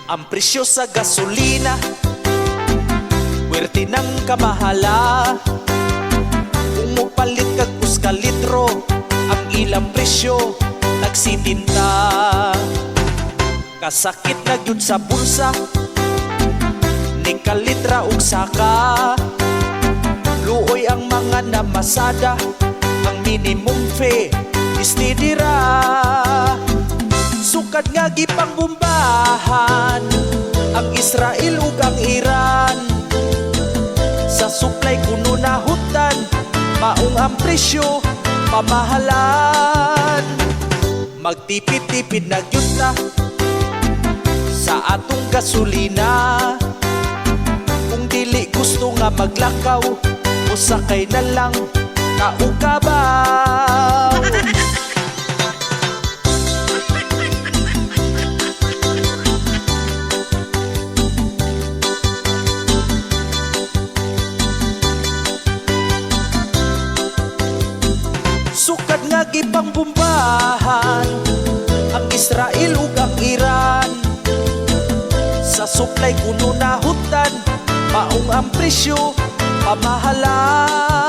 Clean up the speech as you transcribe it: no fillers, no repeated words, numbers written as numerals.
Ang presyo sa gasolina, puwerte ng kamahala. Kung mupalit kag uska litro, ang ilang presyo nagsitinta. Kasakit na gyud sa bulsa, ni kalitra ug saka. Luoy ang mga namasada, ang minimum fee istidira. Sukad nga gipangbombahan ang Israel ug ang Iran. Sa supply kuno nahutan, maong ang presyo pamahalan. Magtipid-tipid na gyud ta sa atong gasolina. Kung dili gusto nga maglakaw, usakay na lang kaukabaw. Sukad nga gipangbombahan ang Israel ug ang Iran. Sa supply kuno nahutan, maong ang presyo pamahalan.